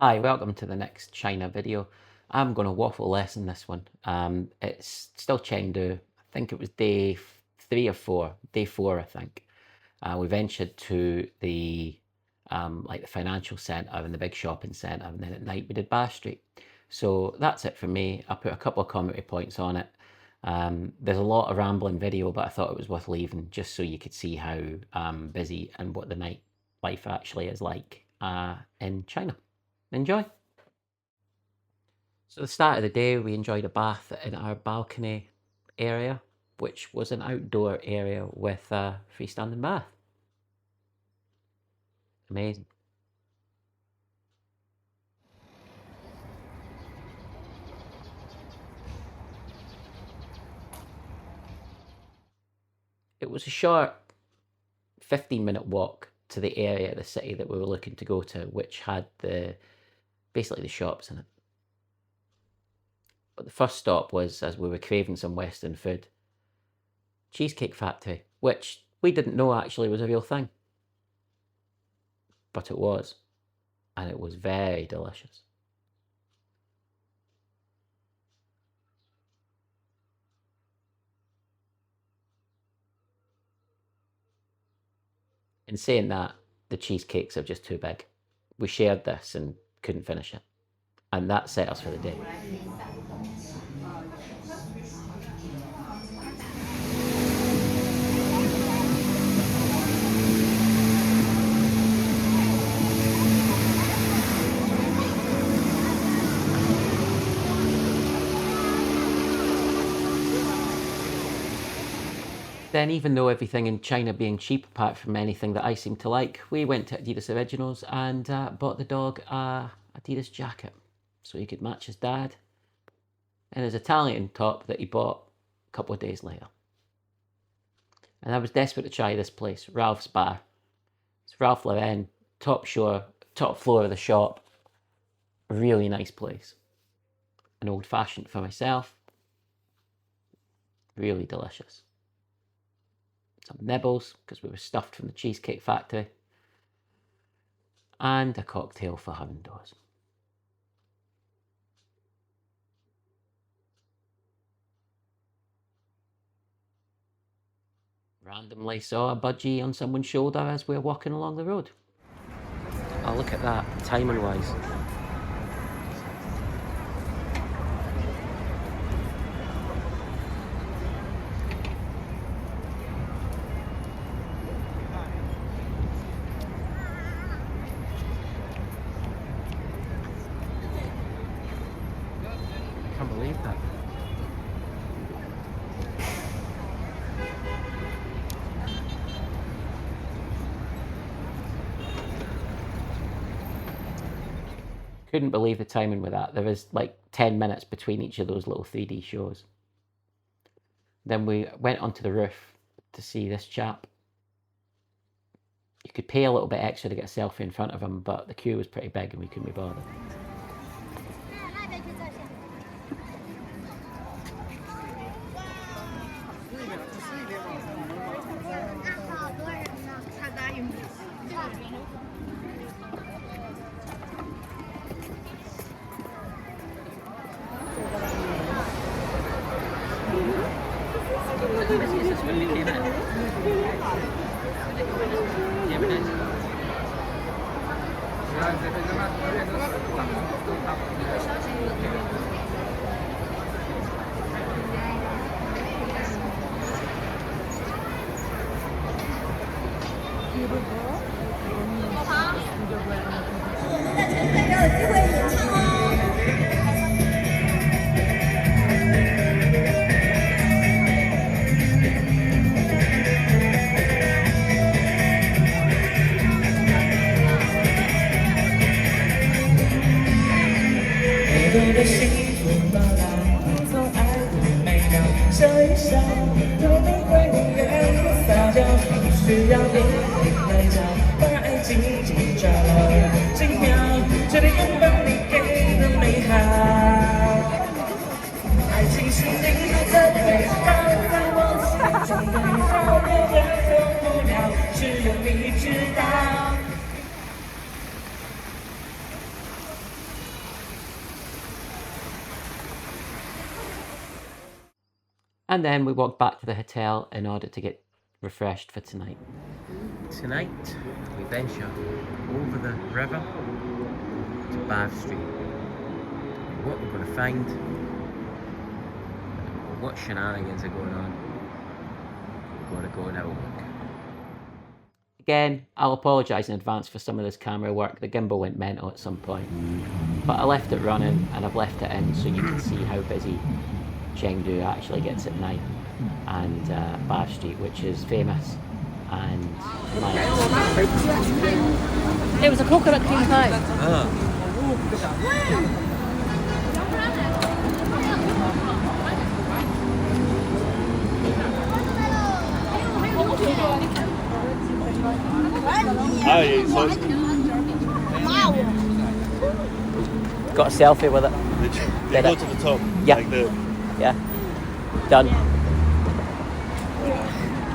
Hi, welcome to the next China video. I'm going to waffle less in this one. It's still Chengdu. I think it was day 3 or 4. Day 4, I think. We ventured to the the financial centre and the big shopping centre, and then at night we did Bath Street. So that's it for me. I put a couple of commentary points on it. There's a lot of rambling video, but I thought it was worth leaving just so you could see how busy and what the night life actually is like in China. Enjoy. So the start of the day, we enjoyed a bath in our balcony area, which was an outdoor area with a freestanding bath. Amazing. It was a short 15-minute walk to the area of the city that we were looking to go to, which had basically the shops in it. But the first stop was, as we were craving some Western food, Cheesecake Factory, which we didn't know actually was a real thing. But it was, and it was very delicious. In saying that, the cheesecakes are just too big. We shared this and couldn't finish it. And that set us for the day. Then, even though everything in China being cheap, apart from anything that I seem to like, we went to Adidas Originals and bought the dog a Adidas jacket so he could match his dad and his Italian top that he bought a couple of days later. And I was desperate to try this place, Ralph's Bar. It's Ralph Lauren, top floor of the shop. Really nice place. An old fashioned for myself. Really delicious. Some nibbles, because we were stuffed from the Cheesecake Factory. And a cocktail for her indoors. Randomly saw a budgie on someone's shoulder as we were walking along the road. Oh, look at that, timing wise. I can't believe that. Couldn't believe the timing with that. There was like 10 minutes between each of those little 3D shows. Then we went onto the roof to see this chap. You could pay a little bit extra to get a selfie in front of him, but the queue was pretty big and we couldn't be bothered. And then we walked back to the hotel in order to get refreshed for tonight. Tonight, we venture over the river to Bath Street. What we're going to find, what shenanigans are going on, we're going to go and have a look. Again, I'll apologise in advance for some of this camera work. The gimbal went mental at some point, but I left it running and I've left it in so you can see how busy Chengdu actually gets at night, and Bath Street, which is famous. And it was a coconut cream pie. Got a selfie with it. They go to the top. Yeah. Like the... Yeah. Done.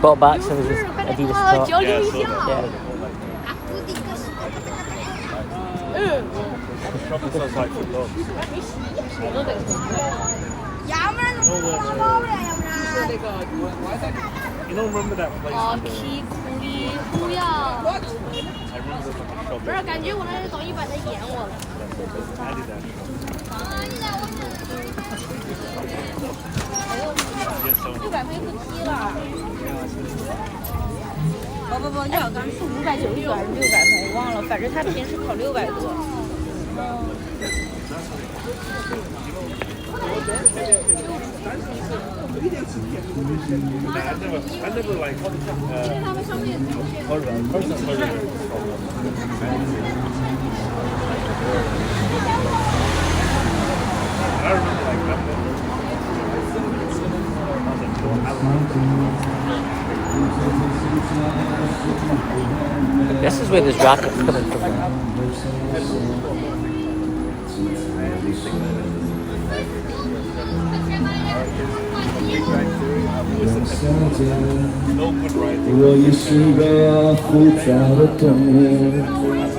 Bought back some of his Adidas top. Yeah, so Yeah. shopping sounds like for dogs. You don't remember that place? I remember the shop. 不是，感觉我那导演版在演我了。 Adidas shop. Yes, so 600块不低了。不，廖小刚是590多还是600块，我忘了，反正他平时考600多。I never like horror. I remember This is where this racket's coming from.我也是个复杂的动物，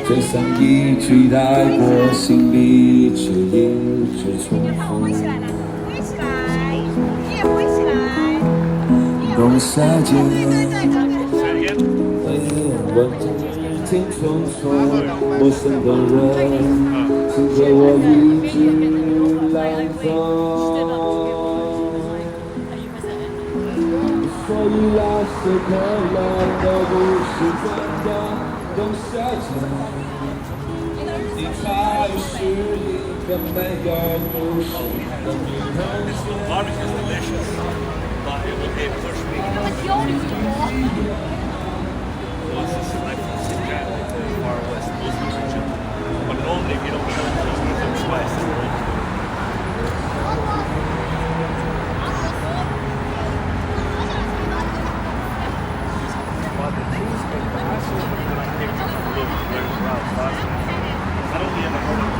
就算一句带过，心里却一直重复。冬夏间，我听匆匆，陌生的人，牵着我一直浪走。 所以那些快乐都不是真的，冬夏间，你才是一个没有故事的女孩。barbecue is delicious, but it pushed me. Was this like from Xinjiang, like the far west Muslim region? But normally, if you don't show Muslim spice, it's very I don't think I've ever heard of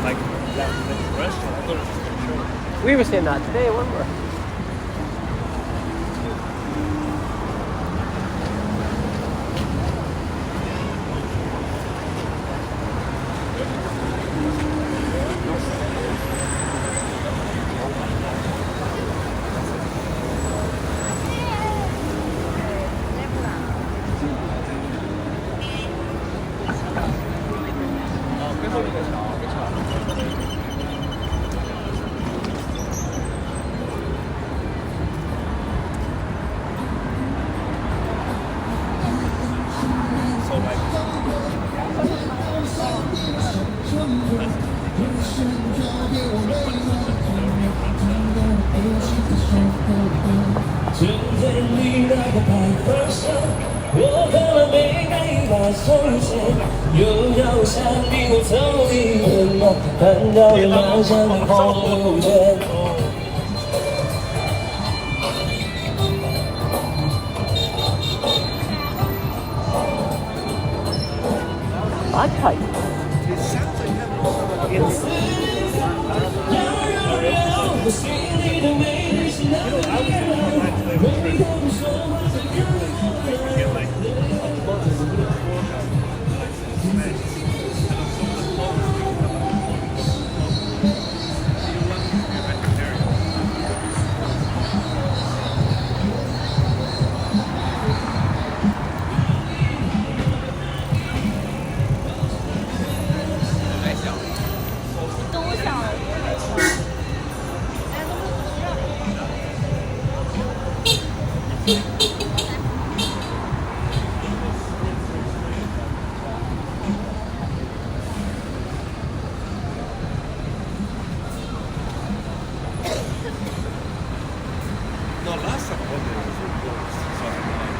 like that restaurant. I thought it was just going to show. We were saying that today, weren't we? So like, 针对你那个白发上，我看了每一把手线，又要向你我走一遍路，看到了漫山的红路线。Bagpipe. Yes. can get like a month of school workout smash. And on some of the clothes do come out. So you're lucky to be a vegetarian.都想。No, last time I went there was really close. So I had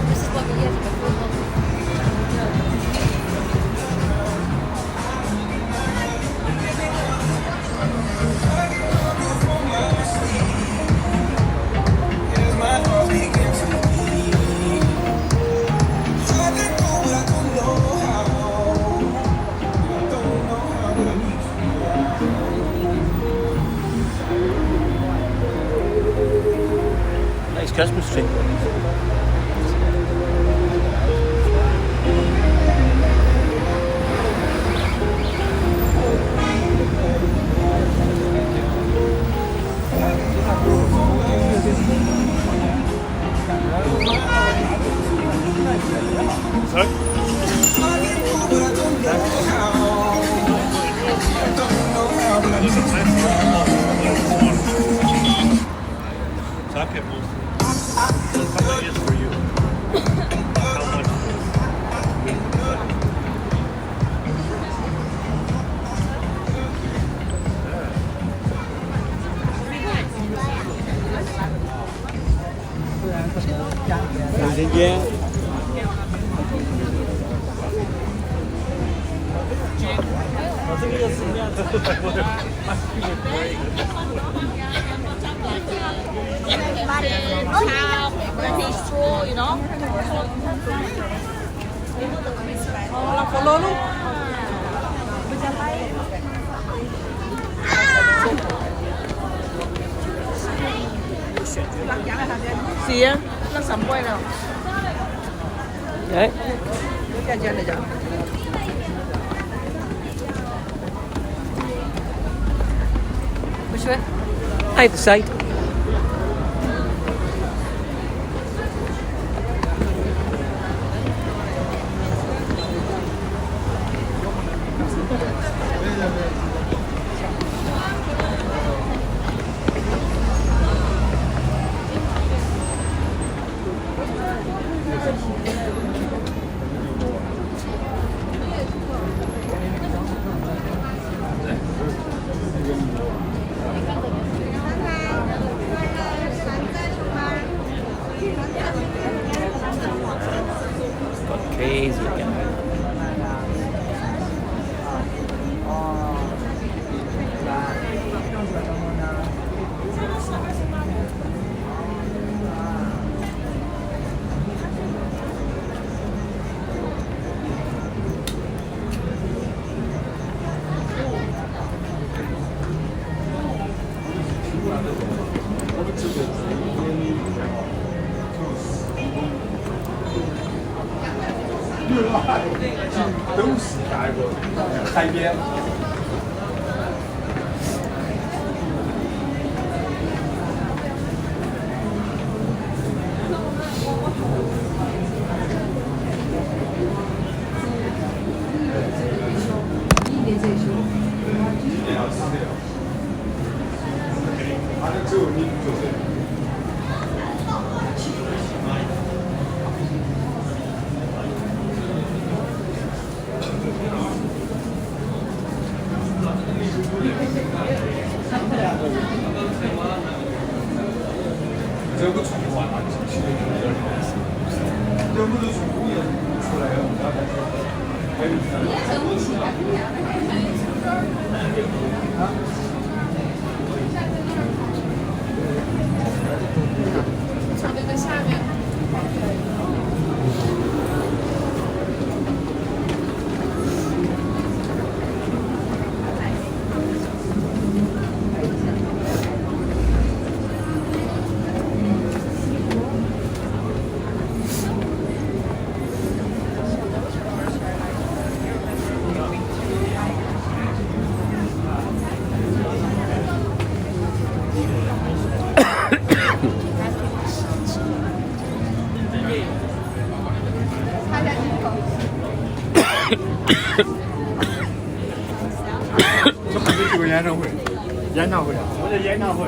This is what we get before. Nice Christmas tree. Sorry? So I kept most of it. How much is for you? How much straw, you know. Gì á? Nó sắm quay nào? Đấy. Cái chân này chẳng? Which way? Either side. Got crazy again.都是那个海边。这个宠物啊，其实有点儿意思。这不是宠物也出来了，还有从这个下面。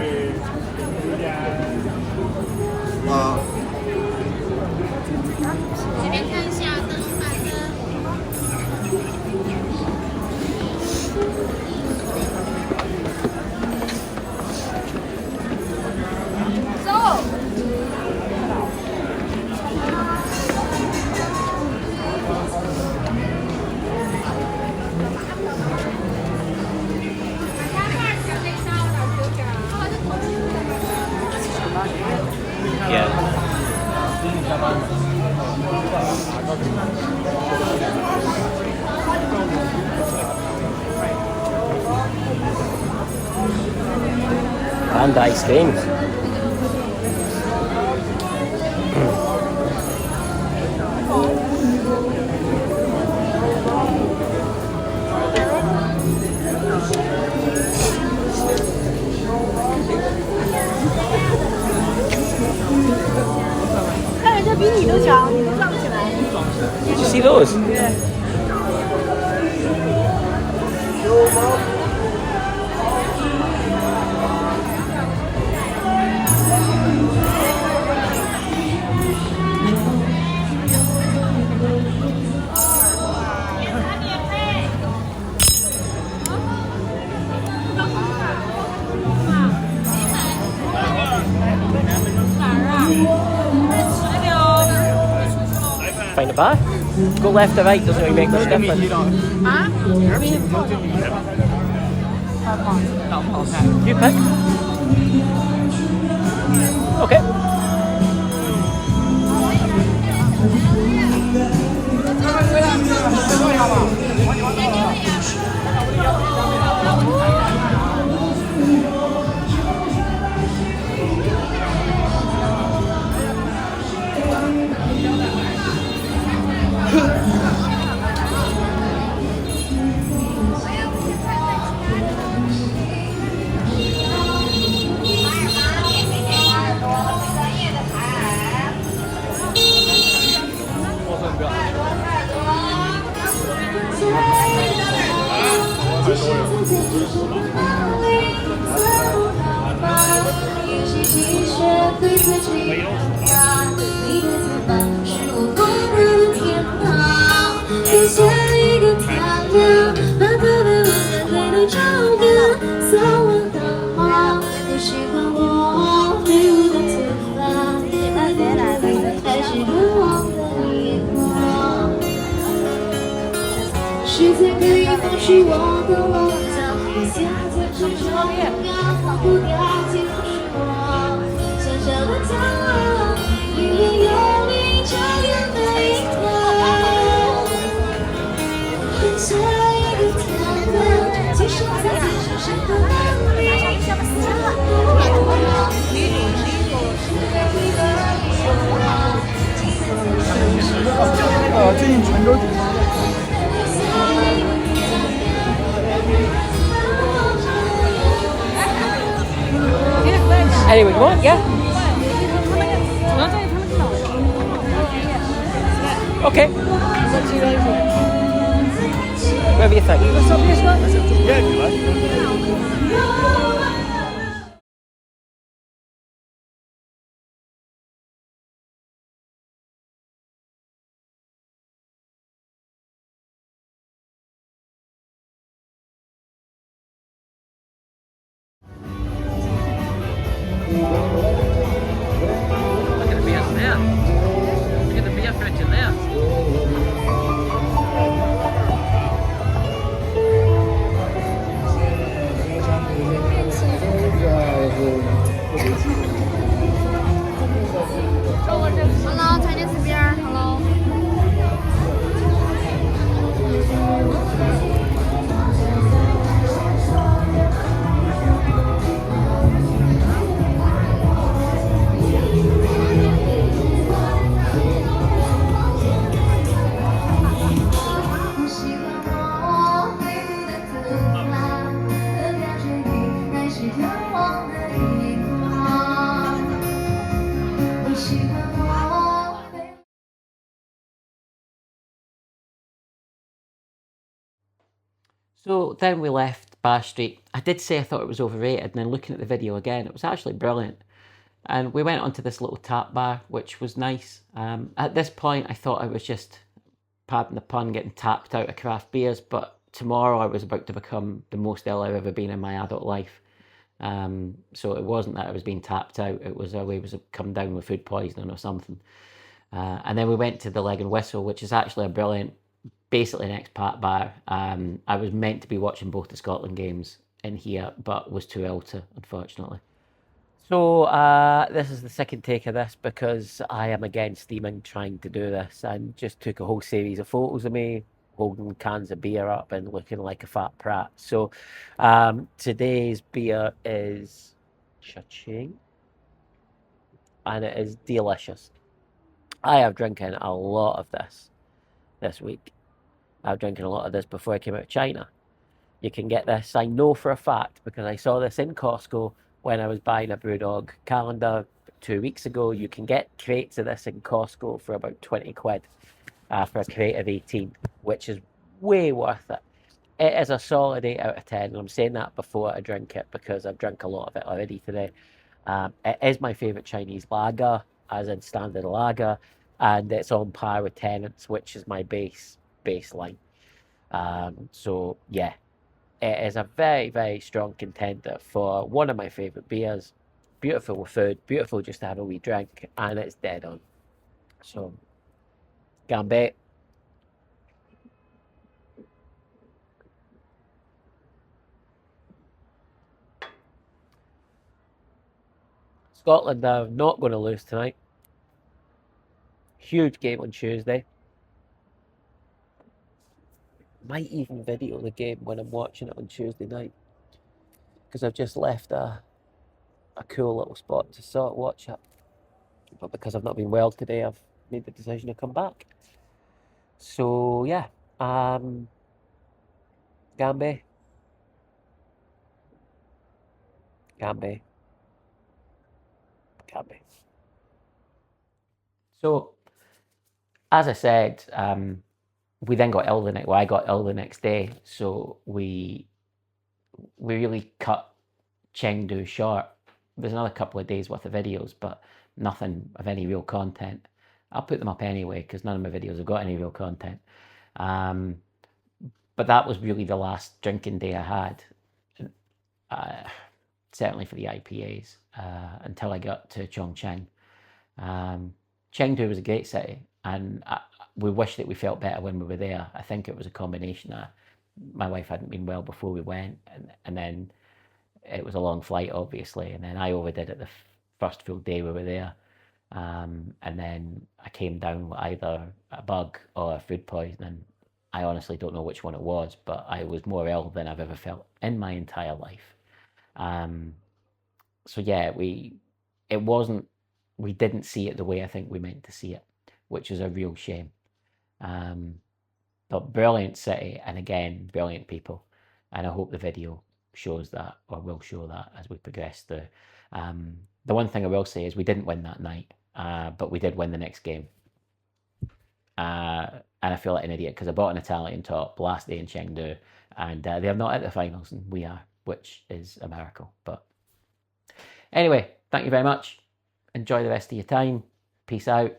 会有点啊。这边看一下灯板灯。走。Yeah. And ice creams. Did you see those? Find a bar. Go left or right, doesn't really make much difference. You pick. Okay. Anyway, you want? Yeah. Okay. Whatever you think. Yeah, if you like. Look at the beers there. Look at the beer fridge in there. Hello, Chinese beer. Hello. So then we left Bar Street. I did say I thought it was overrated, and then looking at the video again, it was actually brilliant. And we went onto this little tap bar, which was nice. At this point, I thought I was just, pardon the pun, getting tapped out of craft beers, but tomorrow I was about to become the most ill I've ever been in my adult life. So it wasn't that I was being tapped out, it was I was come down with food poisoning or something. And then we went to the Leg and Whistle, which is actually a brilliant, basically an expat bar. I was meant to be watching both the Scotland games in here, but was too ill to, unfortunately. So this is the second take of this because I am again steaming trying to do this, and just took a whole series of photos of me holding cans of beer up and looking like a fat prat. So today's beer is cha-ching, and it is delicious. I have drinking a lot of this week. I've drinking a lot of this before I came out of China. You can get this, I know for a fact, because I saw this in Costco when I was buying a Brewdog calendar 2 weeks ago. You can get crates of this in Costco for about 20 quid for a crate of 18, which is way worth it. It is a solid 8 out of 10, and I'm saying that before I drink it because I've drank a lot of it already today. It is my favourite Chinese lager, as in standard lager, and it's on par with Tennant's, which is my baseline. So yeah, it is a very, very strong contender for one of my favourite beers. Beautiful with food, beautiful just to have a wee drink, and it's dead on. So, Gambit. Scotland are not going to lose tonight. Huge game on Tuesday. Might even video the game when I'm watching it on Tuesday night, because I've just left a cool little spot to sort of watch it. But because I've not been well today, I've made the decision to come back. So yeah, Gambit. So, as I said, we then got ill the next. Well, I got ill the next day, so we really cut Chengdu short. There's another couple of days worth of videos, but nothing of any real content. I'll put them up anyway because none of my videos have got any real content. But that was really the last drinking day I had, certainly for the IPAs, until I got to Chongqing. Chengdu was a great city, and we wish that we felt better when we were there. I think it was a combination of my wife hadn't been well before we went, and then it was a long flight, obviously, and then I overdid it the first full day we were there. And then I came down with either a bug or food poisoning. I honestly don't know which one it was, but I was more ill than I've ever felt in my entire life. So yeah, we didn't see it the way I think we meant to see it, which is a real shame. But brilliant city, and again, brilliant people. And I hope the video shows that, or will show that as we progress through. The one thing I will say is we didn't win that night, but we did win the next game. And I feel like an idiot because I bought an Italian top last day in Chengdu, and they're not at the finals, and we are, which is a miracle. But anyway, thank you very much. Enjoy the rest of your time. Peace out.